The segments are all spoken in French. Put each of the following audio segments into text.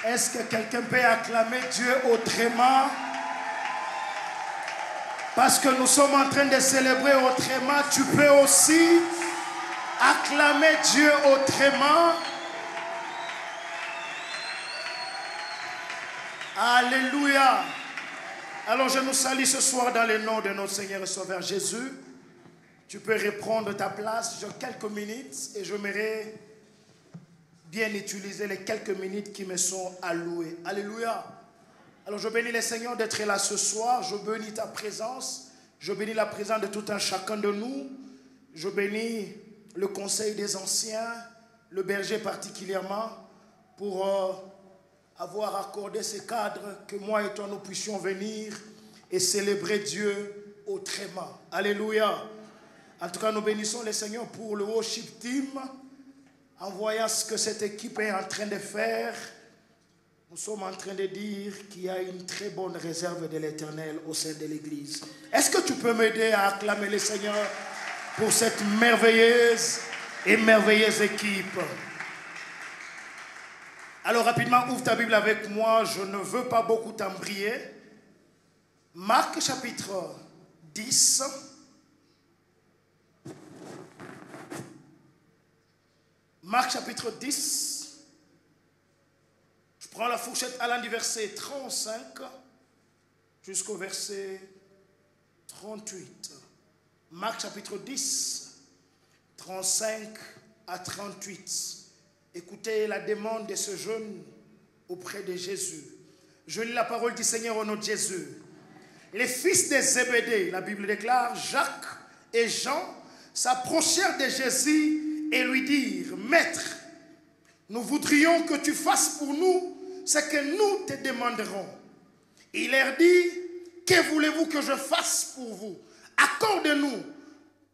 Est-ce que quelqu'un peut acclamer Dieu autrement? Parce que nous sommes en train de célébrer autrement, tu peux aussi acclamer Dieu autrement. Alléluia. Alors je nous salue ce soir dans le nom de notre Seigneur et Sauveur Jésus. Tu peux reprendre ta place. J'ai quelques minutes et j'aimerais bien utiliser les quelques minutes qui me sont allouées. Alléluia. Alors je bénis le Seigneur d'être là ce soir. Je bénis ta présence. Je bénis la présence de tout un chacun de nous. Je bénis le conseil des anciens, le berger particulièrement, pour avoir accordé ces cadres que moi et toi nous puissions venir et célébrer Dieu autrement. Alléluia. En tout cas, nous bénissons le Seigneur pour le worship team. En voyant ce que cette équipe est en train de faire, nous sommes en train de dire qu'il y a une très bonne réserve de l'Éternel au sein de l'Église. Est-ce que tu peux m'aider à acclamer le Seigneur pour cette merveilleuse et merveilleuse équipe? Alors rapidement, ouvre ta Bible avec moi, je ne veux pas beaucoup t'embrier. Marc chapitre 10. Marc chapitre 10. Je prends la fourchette allant du verset 35 jusqu'au verset 38. Marc chapitre 10, 35 à 38. Écoutez la demande de ce jeune auprès de Jésus. Je lis la parole du Seigneur au nom de Jésus. Les fils de Zébédée, la Bible déclare, Jacques et Jean s'approchèrent de Jésus et lui dirent, Maître, nous voudrions que tu fasses pour nous ce que nous te demanderons. Il leur dit, que voulez-vous que je fasse pour vous? Accorde-nous,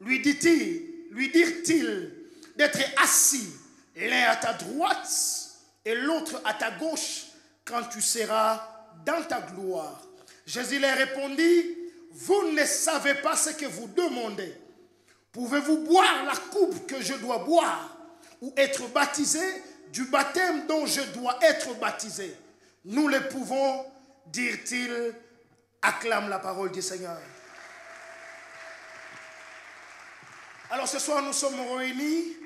lui dirent-ils, d'être assis, l'un à ta droite et l'autre à ta gauche, quand tu seras dans ta gloire. Jésus leur répondit, vous ne savez pas ce que vous demandez. Pouvez-vous boire la coupe que je dois boire ou être baptisé du baptême dont je dois être baptisé? Nous le pouvons, dirent-ils. Acclame la parole du Seigneur. Alors ce soir nous sommes réunis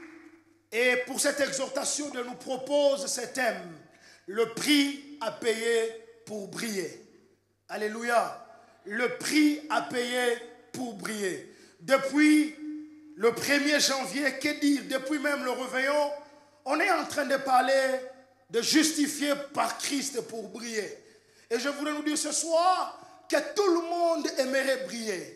et pour cette exhortation de nous propose ce thème, le prix à payer pour briller. Alléluia. Le prix à payer pour briller. Depuis le 1er janvier, que dire, depuis même le réveillon, on est en train de parler de justifier par Christ pour briller. Et je voulais nous dire ce soir que tout le monde aimerait briller.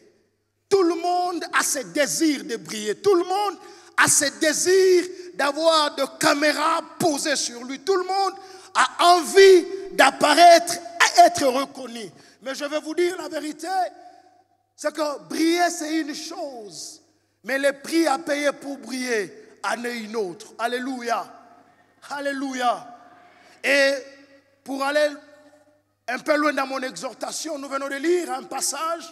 Tout le monde a ce désir de briller. Tout le monde a ce désir d'avoir de caméras posées sur lui. Tout le monde a envie d'apparaître et être reconnu. Mais je vais vous dire la vérité, c'est que briller c'est une chose, mais le prix à payer pour briller en est une autre. Alléluia. Alléluia. Et pour aller un peu loin dans mon exhortation, nous venons de lire un passage.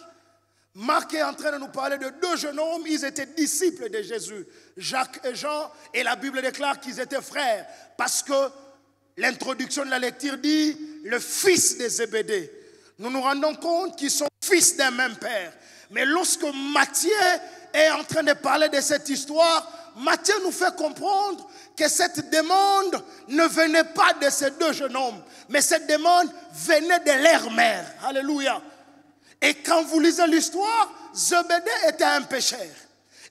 Marc est en train de nous parler de deux jeunes hommes. Ils étaient disciples de Jésus, Jacques et Jean, et la Bible déclare qu'ils étaient frères, parce que l'introduction de la lecture dit le fils de Zébédée. Nous nous rendons compte qu'ils sont fils d'un même père. Mais lorsque Matthieu est en train de parler de cette histoire, Matthieu nous fait comprendre que cette demande ne venait pas de ces deux jeunes hommes, mais cette demande venait de leur mère. Alléluia. Et quand vous lisez l'histoire, Zébédée était un pécheur.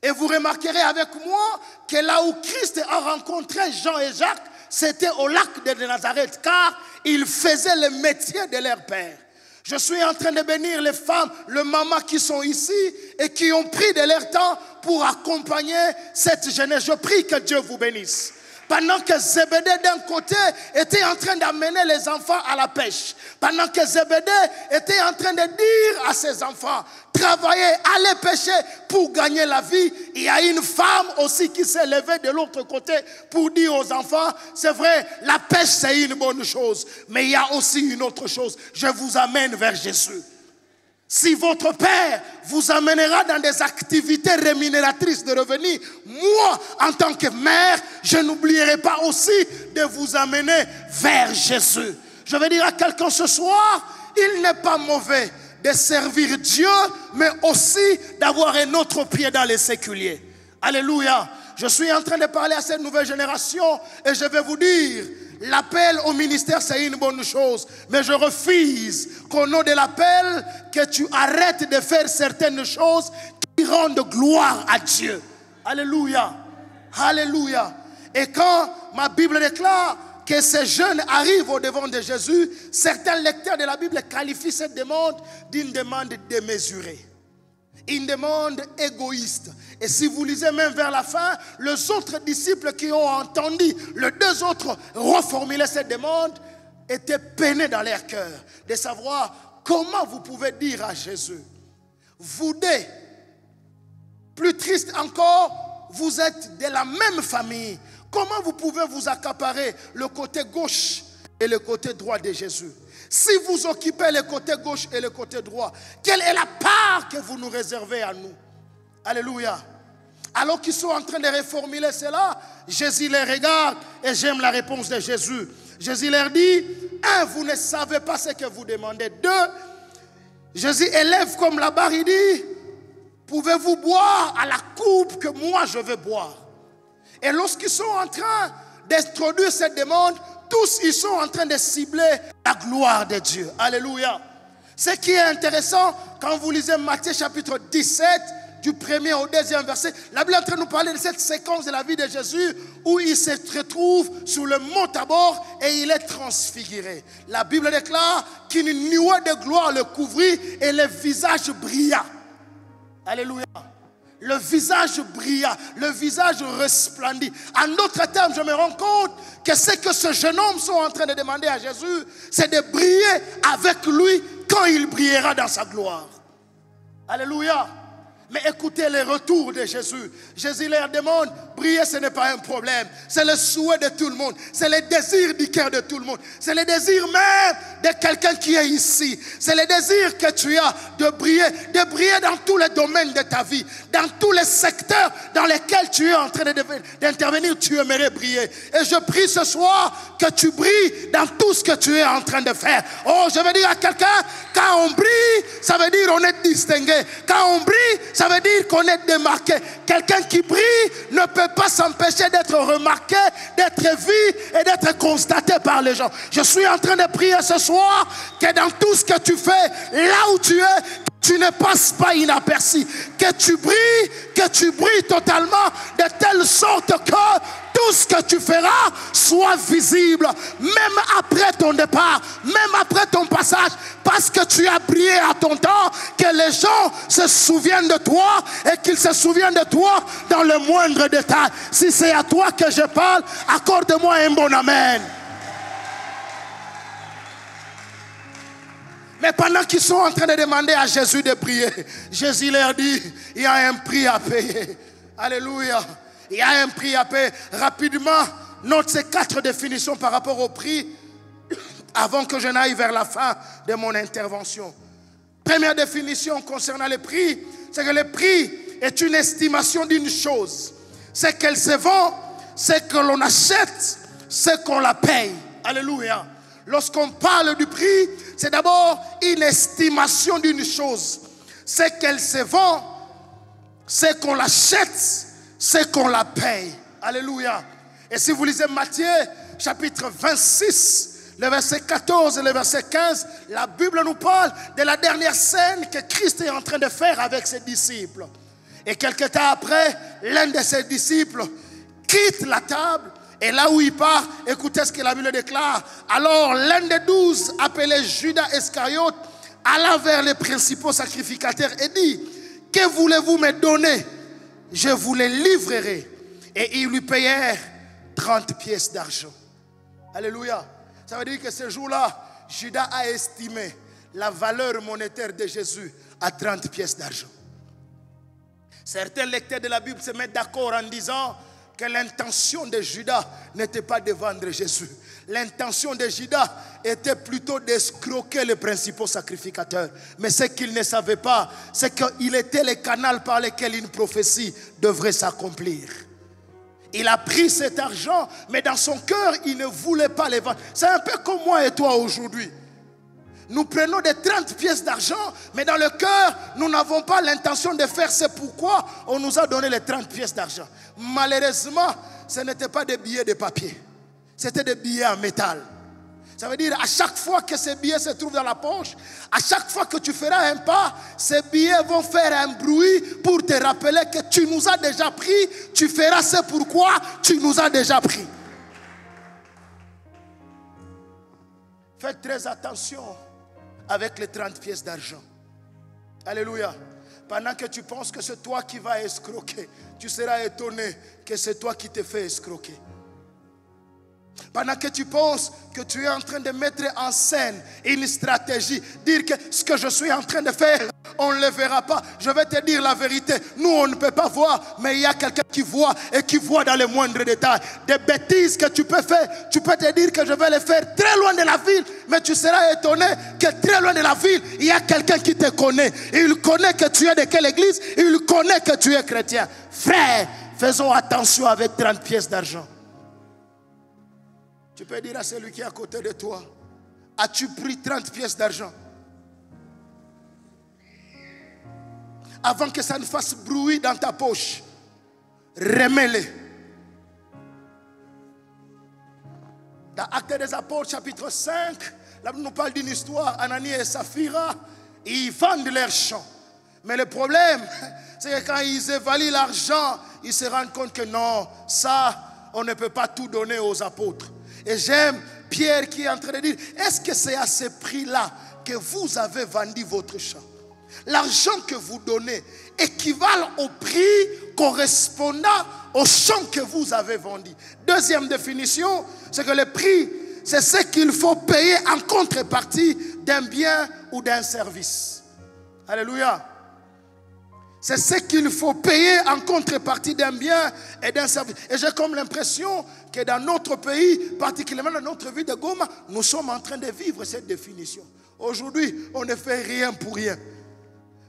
Et vous remarquerez avec moi que là où Christ a rencontré Jean et Jacques, c'était au lac de Nazareth, car ils faisaient le métier de leur père. Je suis en train de bénir les femmes, les mamans qui sont ici et qui ont pris de leur temps pour accompagner cette jeunesse. Je prie que Dieu vous bénisse. Pendant que Zébédée d'un côté était en train d'amener les enfants à la pêche. Pendant que Zébédée était en train de dire à ses enfants, travaillez, allez pêcher pour gagner la vie. Il y a une femme aussi qui s'est levée de l'autre côté pour dire aux enfants, c'est vrai, la pêche c'est une bonne chose. Mais il y a aussi une autre chose. Je vous amène vers Jésus. Si votre père vous amènera dans des activités rémunératrices de revenus, moi, en tant que mère, je n'oublierai pas aussi de vous amener vers Jésus. Je vais dire à quelqu'un ce soir, il n'est pas mauvais de servir Dieu, mais aussi d'avoir un autre pied dans les séculiers. Alléluia. Je suis en train de parler à cette nouvelle génération et je vais vous dire, l'appel au ministère, c'est une bonne chose. Mais je refuse qu'au nom de l'appel, que tu arrêtes de faire certaines choses qui rendent gloire à Dieu. Alléluia. Alléluia. Et quand ma Bible déclare que ces jeunes arrivent au devant de Jésus, certains lecteurs de la Bible qualifient cette demande d'une demande démesurée. Une demande égoïste. Et si vous lisez même vers la fin, les autres disciples qui ont entendu les deux autres reformuler cette demande étaient peinés dans leur cœur de savoir comment vous pouvez dire à Jésus, vous deux, plus triste encore, vous êtes de la même famille. Comment vous pouvez vous accaparer le côté gauche et le côté droit de Jésus? Si vous occupez le côté gauche et le côté droit, quelle est la part que vous nous réservez à nous? Alléluia. Alors qu'ils sont en train de reformuler cela, Jésus les regarde et j'aime la réponse de Jésus. Jésus leur dit, 1, vous ne savez pas ce que vous demandez. 2, Jésus élève comme la barre, il dit, pouvez-vous boire à la coupe que moi je veux boire? Et lorsqu'ils sont en train d'introduire cette demande, tous ils sont en train de cibler la gloire de Dieu. Alléluia. Ce qui est intéressant, quand vous lisez Matthieu chapitre 17, du 1er au 2e verset, la Bible est en train de nous parler de cette séquence de la vie de Jésus où il se retrouve sur le mont Tabor et il est transfiguré. La Bible déclare qu'une nuée de gloire le couvrit et le visage brilla. Alléluia. Le visage brilla, le visage resplendit. En d'autres termes, je me rends compte que ce que ce jeune homme sont en train de demander à Jésus, c'est de briller avec lui quand il brillera dans sa gloire. Alléluia. Mais écoutez les retours de Jésus. Jésus leur demande, briller ce n'est pas un problème. C'est le souhait de tout le monde. C'est le désir du cœur de tout le monde. C'est le désir même de quelqu'un qui est ici. C'est le désir que tu as de briller dans tous les domaines de ta vie. Dans tous les secteurs dans lesquels tu es en train d'intervenir, tu aimerais briller. Et je prie ce soir que tu brilles dans tout ce que tu es en train de faire. Oh, je veux dire à quelqu'un, quand on brille, ça veut dire on est distingué. Quand on brille, ça veut dire qu'on est démarqué. Quelqu'un qui brille ne peut pas s'empêcher d'être remarqué, d'être vu et d'être constaté par les gens. Je suis en train de prier ce soir que dans tout ce que tu fais, là où tu es, tu ne passes pas inaperçu. Que tu brilles totalement de telle sorte que tout ce que tu feras soit visible, même après ton départ, même après ton passage, parce que tu as brillé à ton temps, que les gens se souviennent de toi et qu'ils se souviennent de toi dans le moindre détail. Si c'est à toi que je parle, accorde-moi un bon amen. Mais pendant qu'ils sont en train de demander à Jésus de prier, Jésus leur dit, il y a un prix à payer. Alléluia. Il y a un prix à payer. Rapidement, note ces 4 définitions par rapport au prix avant que je n'aille vers la fin de mon intervention. Première définition concernant le prix, c'est que le prix est une estimation d'une chose. C'est qu'elle se vend, c'est que l'on achète, c'est qu'on la paye. Alléluia. Lorsqu'on parle du prix, c'est d'abord une estimation d'une chose. C'est qu'elle se vend, c'est qu'on l'achète, c'est qu'on la paye. Alléluia. Et si vous lisez Matthieu chapitre 26, le verset 14 et le verset 15, la Bible nous parle de la dernière scène que Christ est en train de faire avec ses disciples. Et quelque temps après, l'un de ses disciples quitte la table. Et là où il part, écoutez ce que la Bible déclare. Alors l'un des 12, appelé Judas Iscariote, alla vers les principaux sacrificateurs et dit, que voulez-vous me donner? Je vous les livrerai. Et ils lui payèrent 30 pièces d'argent. Alléluia. Ça veut dire que ce jour-là, Judas a estimé la valeur monétaire de Jésus à 30 pièces d'argent. Certains lecteurs de la Bible se mettent d'accord en disant que l'intention de Judas n'était pas de vendre Jésus. L'intention de Judas était plutôt d'escroquer les principaux sacrificateurs. Mais ce qu'il ne savait pas, c'est qu'il était le canal par lequel une prophétie devrait s'accomplir. Il a pris cet argent, mais dans son cœur, il ne voulait pas les vendre. C'est un peu comme moi et toi aujourd'hui. Nous prenons des 30 pièces d'argent, mais dans le cœur, nous n'avons pas l'intention de faire. C'est pourquoi on nous a donné les 30 pièces d'argent. Malheureusement, ce n'était pas des billets de papier. C'était des billets en métal. Ça veut dire à chaque fois que ces billets se trouvent dans la poche, à chaque fois que tu feras un pas, ces billets vont faire un bruit pour te rappeler que tu nous as déjà pris. Tu feras ce pourquoi tu nous as déjà pris. Faites très attention avec les 30 pièces d'argent. Alléluia. Pendant que tu penses que c'est toi qui vas escroquer, tu seras étonné que c'est toi qui te fais escroquer. Pendant que tu penses que tu es en train de mettre en scène une stratégie, dire que ce que je suis en train de faire, on ne le verra pas. Je vais te dire la vérité. Nous, on ne peut pas voir, mais il y a quelqu'un qui voit et qui voit dans les moindres détails. Des bêtises que tu peux faire, tu peux te dire que je vais les faire très loin de la ville, mais tu seras étonné que très loin de la ville, il y a quelqu'un qui te connaît. Il connaît que tu es de quelle église, il connaît que tu es chrétien. Frère, faisons attention avec 30 pièces d'argent. Tu peux dire à celui qui est à côté de toi, as-tu pris 30 pièces d'argent? Avant que ça ne fasse bruit dans ta poche, remets-les. Dans Actes des Apôtres, chapitre 5, là on nous parle d'une histoire, Ananias et Saphira, ils vendent leurs champs. Mais le problème, c'est que quand ils évaluent l'argent, ils se rendent compte que non, ça, on ne peut pas tout donner aux apôtres. Et j'aime Pierre qui est en train de dire, est-ce que c'est à ce prix-là que vous avez vendu votre champ? L'argent que vous donnez équivalent au prix correspondant au champ que vous avez vendu. Deuxième définition, c'est que le prix, c'est ce qu'il faut payer en contrepartie d'un bien ou d'un service. Alléluia. C'est ce qu'il faut payer en contrepartie d'un bien et d'un service. Et j'ai comme l'impression que dans notre pays, particulièrement dans notre ville de Goma, nous sommes en train de vivre cette définition. Aujourd'hui, on ne fait rien pour rien.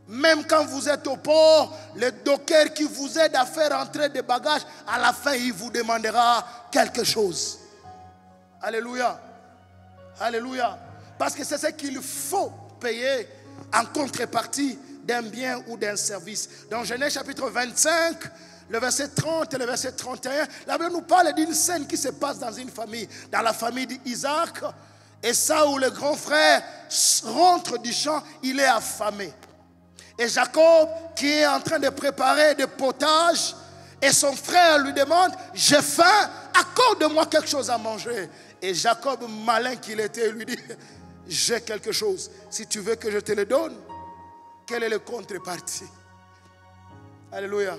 Même quand vous êtes au port, le docker qui vous aide à faire entrer des bagages, à la fin, il vous demandera quelque chose. Alléluia. Alléluia. Parce que c'est ce qu'il faut payer en contrepartie d'un bien ou d'un service. Dans Genèse chapitre 25, le verset 30 et le verset 31, la Bible nous parle d'une scène qui se passe dans une famille. Dans la famille d'Isaac, et ça où le grand frère rentre du champ, il est affamé. Et Jacob qui est en train de préparer des potages, et son frère lui demande, j'ai faim, accorde-moi quelque chose à manger. Et Jacob, malin qu'il était, lui dit, j'ai quelque chose, si tu veux que je te le donne. Quelle est la contrepartie? Alléluia.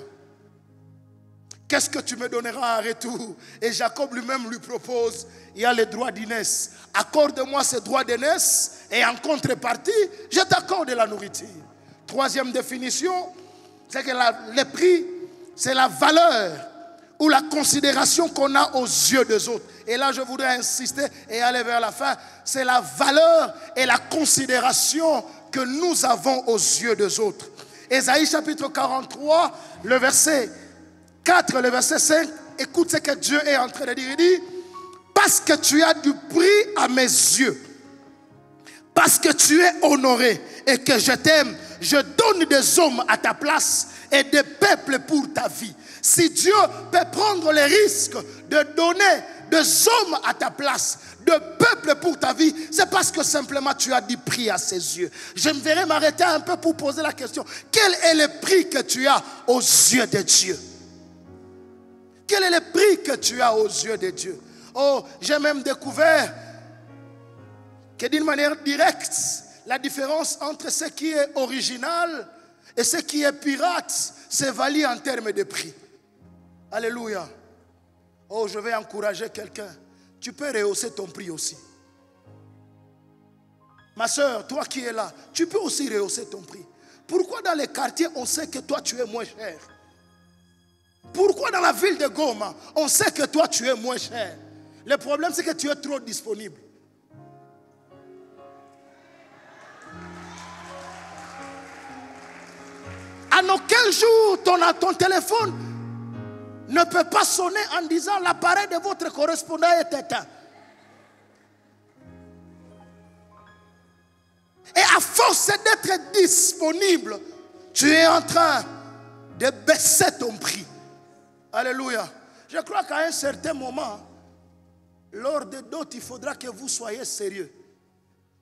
Qu'est-ce que tu me donneras en retour? Et Jacob lui-même lui propose, il y a le droit d'aînesse. Accorde-moi ce droit d'aînesse et en contrepartie, je t'accorde la nourriture. Troisième définition, c'est que le prix, c'est la valeur ou la considération qu'on a aux yeux des autres. Et là, je voudrais insister et aller vers la fin. C'est la valeur et la considération que nous avons aux yeux des autres. Ésaïe chapitre 43, le verset 4, le verset 5. Écoute ce que Dieu est en train de dire. Il dit, parce que tu as du prix à mes yeux, parce que tu es honoré et que je t'aime, je donne des hommes à ta place et des peuples pour ta vie. Si Dieu peut prendre le risque de donner des hommes à ta place, de peuple pour ta vie, c'est parce que simplement tu as du prix à ses yeux. J'aimerais m'arrêter un peu pour poser la question. Quel est le prix que tu as aux yeux de Dieu? Quel est le prix que tu as aux yeux de Dieu? Oh, j'ai même découvert que d'une manière directe, la différence entre ce qui est original et ce qui est pirate s'évalue en termes de prix. Alléluia. Oh, je vais encourager quelqu'un. Tu peux rehausser ton prix aussi. Ma soeur, toi qui es là, tu peux aussi rehausser ton prix. Pourquoi dans les quartiers, on sait que toi, tu es moins cher? Pourquoi dans la ville de Goma, on sait que toi tu es moins cher? Le problème c'est que tu es trop disponible. En aucun jour ton téléphone ne peut pas sonner en disant l'appareil de votre correspondant est éteint. Et à force d'être disponible, tu es en train de baisser ton prix. Alléluia. Je crois qu'à un certain moment, lors de d'autres, il faudra que vous soyez sérieux.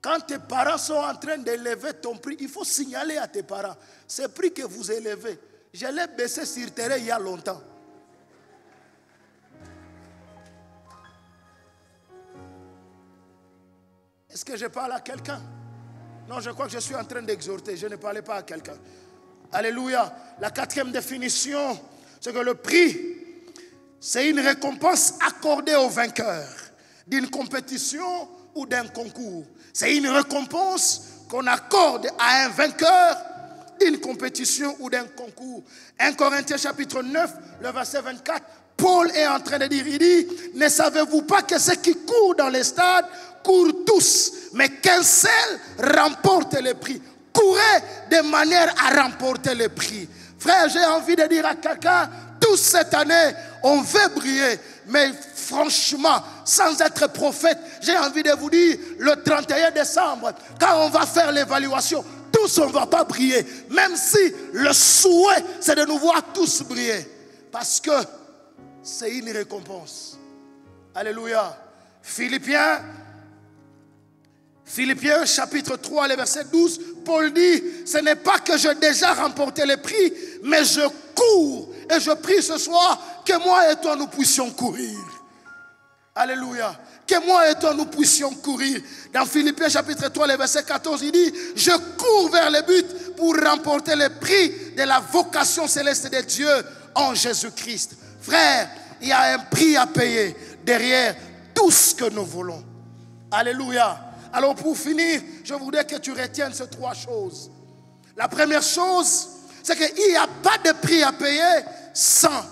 Quand tes parents sont en train d'élever ton prix, il faut signaler à tes parents, ce prix que vous élevez, je l'ai baissé sur terrain il y a longtemps. Est-ce que je parle à quelqu'un? Non, je crois que je suis en train d'exhorter, je ne parlais pas à quelqu'un. Alléluia. La quatrième définition, c'est que le prix, c'est une récompense accordée au vainqueur d'une compétition ou d'un concours. C'est une récompense qu'on accorde à un vainqueur d'une compétition ou d'un concours. 1 Corinthiens chapitre 9, le verset 24, Paul est en train de dire, il dit, ne savez-vous pas que ceux qui courent dans les stades courent tous, mais qu'un seul remporte le prix. Courez de manière à remporter le prix. Frère, j'ai envie de dire à quelqu'un, toute cette année, on veut briller, mais franchement, sans être prophète, j'ai envie de vous dire, le 31 décembre, quand on va faire l'évaluation, tous on ne va pas briller, même si le souhait, c'est de nous voir tous briller, parce que c'est une récompense. Alléluia. Philippiens chapitre 3, le verset 12, Paul dit, ce n'est pas que j'ai déjà remporté le prix, mais je cours. Et je prie ce soir que moi et toi nous puissions courir. Alléluia. Que moi et toi nous puissions courir. Dans Philippiens chapitre 3, le verset 14, il dit, je cours vers le but pour remporter le prix de la vocation céleste de Dieu en Jésus-Christ. Frère, il y a un prix à payer derrière tout ce que nous voulons. Alléluia. Alors pour finir, je voudrais que tu retiennes ces trois choses. La première chose, c'est qu'il n'y a pas de prix à payer sans.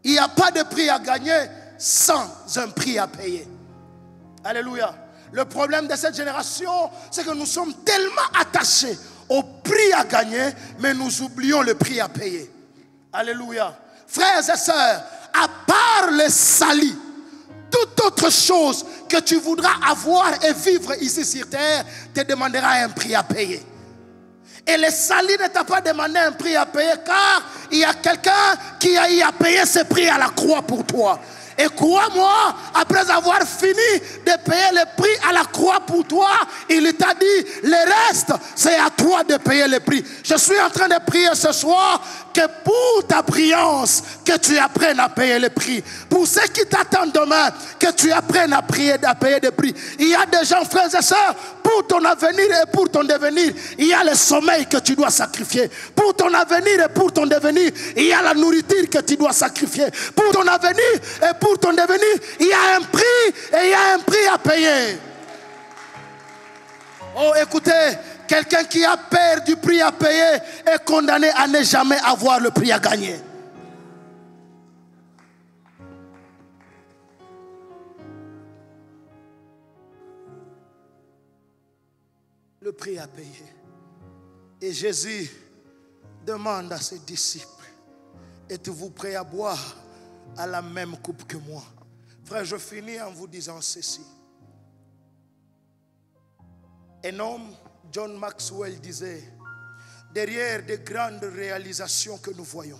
Il n'y a pas de prix à gagner sans un prix à payer. Alléluia. Le problème de cette génération, c'est que nous sommes tellement attachés au prix à gagner, mais nous oublions le prix à payer. Alléluia. Frères et sœurs, à part le salut, toute autre chose que tu voudras avoir et vivre ici sur terre te demandera un prix à payer. Et le salut ne t'a pas demandé un prix à payer, car il y a quelqu'un qui a eu à payer ce prix à la croix pour toi. Et crois-moi, après avoir fini de payer le prix à la croix pour toi, il t'a dit, le reste, c'est à toi de payer le prix. Je suis en train de prier ce soir que pour ta brillance, que tu apprennes à payer le prix. Pour ceux qui t'attendent demain, que tu apprennes à payer des prix. Il y a des gens, frères et sœurs, pour ton avenir et pour ton devenir, il y a le sommeil que tu dois sacrifier. Pour ton avenir et pour ton devenir, il y a la nourriture que tu dois sacrifier. Pour ton avenir et pour ton devenir, il y a un prix et il y a un prix à payer. Oh, écoutez, quelqu'un qui a peur du prix à payer est condamné à ne jamais avoir le prix à gagner. Le prix à payer. Et Jésus demande à ses disciples, êtes-vous prêts à boire à la même coupe que moi? Frère, je finis en vous disant ceci. Un homme, John Maxwell, disait, derrière de grandes réalisations que nous voyons,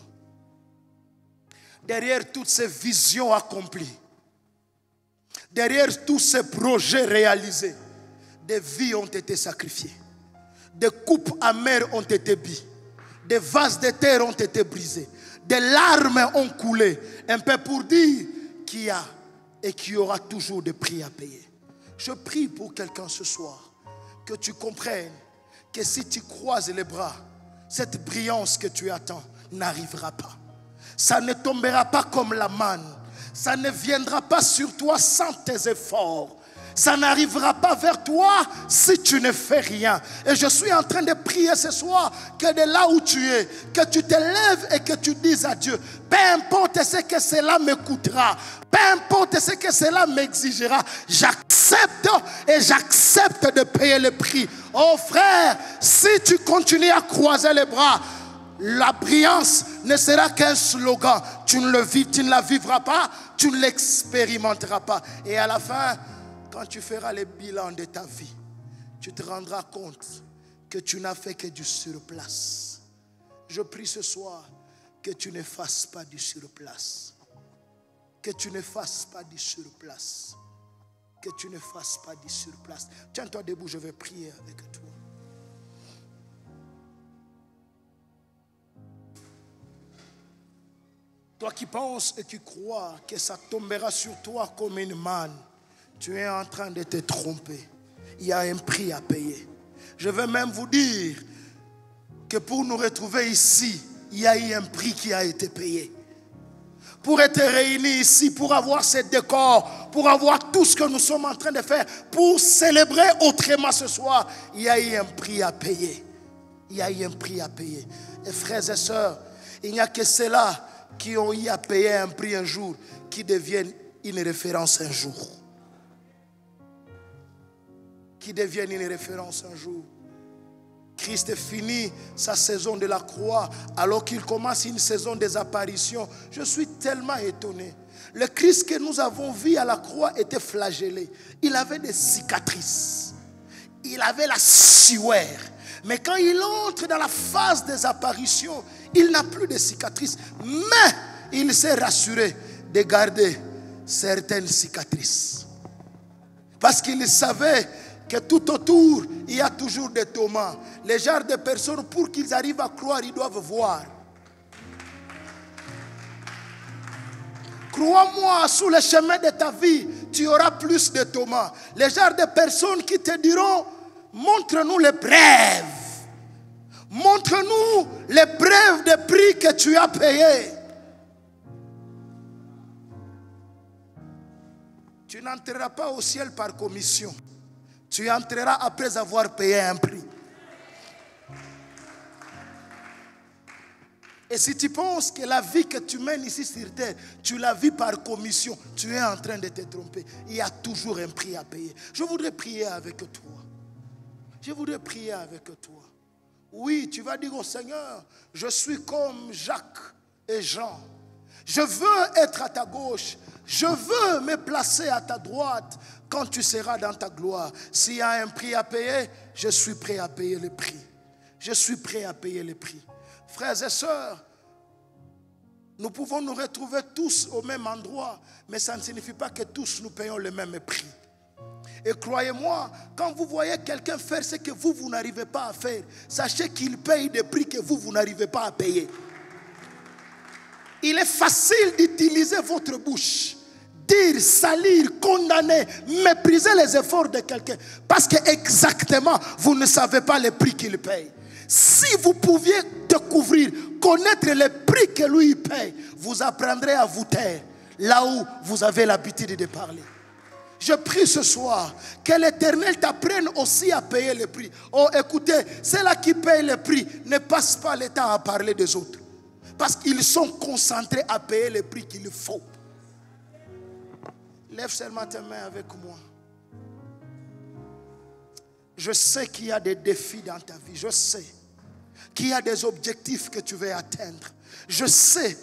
derrière toutes ces visions accomplies, derrière tous ces projets réalisés, des vies ont été sacrifiées, des coupes amères ont été bues, des vases de terre ont été brisés, des larmes ont coulé, un peu pour dire qu'il y a et qu'il y aura toujours des prix à payer. Je prie pour quelqu'un ce soir, que tu comprennes que si tu croises les bras, cette brillance que tu attends n'arrivera pas. Ça ne tombera pas comme la manne. Ça ne viendra pas sur toi sans tes efforts. Ça n'arrivera pas vers toi si tu ne fais rien. Et je suis en train de prier ce soir que de là où tu es, que tu te lèves et que tu dises à Dieu, peu importe ce que cela me coûtera, peu importe ce que cela m'exigera, j'accepte et j'accepte de payer le prix. Oh frère, si tu continues à croiser les bras, la brillance ne sera qu'un slogan. Tu ne la vivras pas, tu ne l'expérimenteras pas. Et à la fin, quand tu feras le bilan de ta vie, tu te rendras compte que tu n'as fait que du surplace. Je prie ce soir que tu ne fasses pas du surplace. Que tu ne fasses pas du surplace. Que tu ne fasses pas du surplace. Tiens-toi debout, je vais prier avec toi. Toi qui penses et qui crois que ça tombera sur toi comme une manne, tu es en train de te tromper. Il y a un prix à payer. Je vais même vous dire que pour nous retrouver ici, il y a eu un prix qui a été payé. Pour être réunis ici, pour avoir ce décor, pour avoir tout ce que nous sommes en train de faire, pour célébrer autrement ce soir, il y a eu un prix à payer. Il y a eu un prix à payer. Et frères et sœurs, il n'y a que ceux-là qui ont eu à payer un prix un jour, qui deviennent une référence un jour. Qui deviennent une référence un jour. Christ finit sa saison de la croix alors qu'il commence une saison des apparitions. Je suis tellement étonné. Le Christ que nous avons vu à la croix était flagellé. Il avait des cicatrices. Il avait la sueur. Mais quand il entre dans la phase des apparitions, il n'a plus de cicatrices. Mais il s'est rassuré de garder certaines cicatrices. Parce qu'il savait que tout autour, il y a toujours des Thomas. Les genres de personnes, pour qu'ils arrivent à croire, ils doivent voir. Crois-moi, sous le chemin de ta vie, tu auras plus de Thomas. Les genres de personnes qui te diront, montre-nous les preuves. Montre-nous les preuves de prix que tu as payé. Tu n'entreras pas au ciel par commission. Tu entreras après avoir payé un prix. Et si tu penses que la vie que tu mènes ici sur terre, tu la vis par commission, tu es en train de te tromper. Il y a toujours un prix à payer. Je voudrais prier avec toi. Je voudrais prier avec toi. Oui, tu vas dire au Seigneur, je suis comme Jacques et Jean. Je veux être à ta gauche. Je veux me placer à ta droite quand tu seras dans ta gloire. S'il y a un prix à payer, je suis prêt à payer le prix. Je suis prêt à payer le prix. Frères et sœurs, nous pouvons nous retrouver tous au même endroit, mais ça ne signifie pas que tous nous payons le même prix. Et croyez-moi, quand vous voyez quelqu'un faire ce que vous n'arrivez pas à faire, sachez qu'il paye des prix que vous n'arrivez pas à payer. Il est facile d'utiliser votre bouche, dire, salir, condamner, mépriser les efforts de quelqu'un, parce que exactement, vous ne savez pas le prix qu'il paye. Si vous pouviez découvrir, connaître le prix que lui paye, vous apprendrez à vous taire là où vous avez l'habitude de parler. Je prie ce soir que l'Éternel t'apprenne aussi à payer le prix. Oh, écoutez, ceux-là qui payent le prix ne passent pas le temps à parler des autres. Parce qu'ils sont concentrés à payer le prix qu'il faut. Lève seulement tes mains avec moi. Je sais qu'il y a des défis dans ta vie. Je sais qu'il y a des objectifs que tu veux atteindre. Je sais,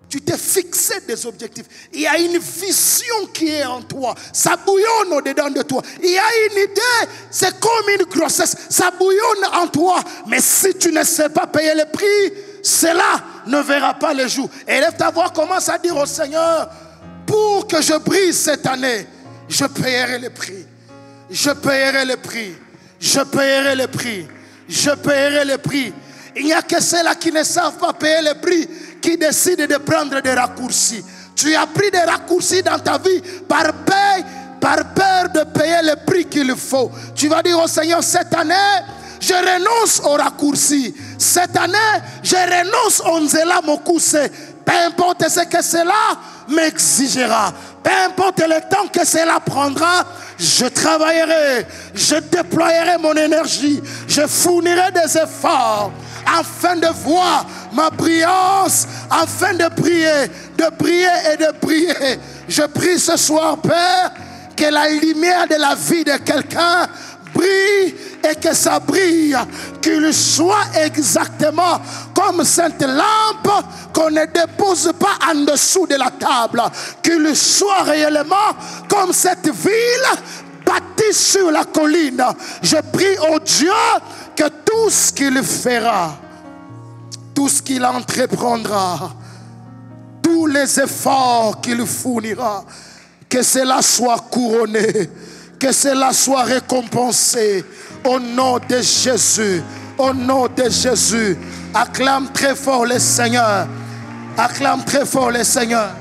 tu t'es fixé des objectifs. Il y a une vision qui est en toi. Ça bouillonne au-dedans de toi. Il y a une idée, c'est comme une grossesse. Ça bouillonne en toi. Mais si tu ne sais pas payer le prix, cela ne verra pas le jour. Et lève ta voix, commence à dire au Seigneur, pour que je brille cette année, je payerai le prix. Je payerai le prix. Je payerai le prix. Je payerai le prix. Il n'y a que ceux-là qui ne savent pas payer le prix qui décident de prendre des raccourcis. Tu as pris des raccourcis dans ta vie par peur de payer le prix qu'il faut. Tu vas dire au Seigneur, cette année, je renonce aux raccourcis. Cette année, je renonce au nzela mokuse. Peu importe ce que cela m'exigera. peu importe le temps que cela prendra, je travaillerai, je déployerai mon énergie, je fournirai des efforts afin de voir ma brillance, afin de briller et de briller. Je prie ce soir, Père, que la lumière de la vie de quelqu'un brille et que ça brille, qu'il soit exactement comme cette lampe qu'on ne dépose pas en dessous de la table, qu'il soit réellement comme cette ville bâtie sur la colline. Je prie au Dieu que tout ce qu'il fera, tout ce qu'il entreprendra, tous les efforts qu'il fournira, que cela soit couronné, que cela soit récompensé au nom de Jésus. Au nom de Jésus. Acclame très fort le Seigneur. Acclame très fort le Seigneur.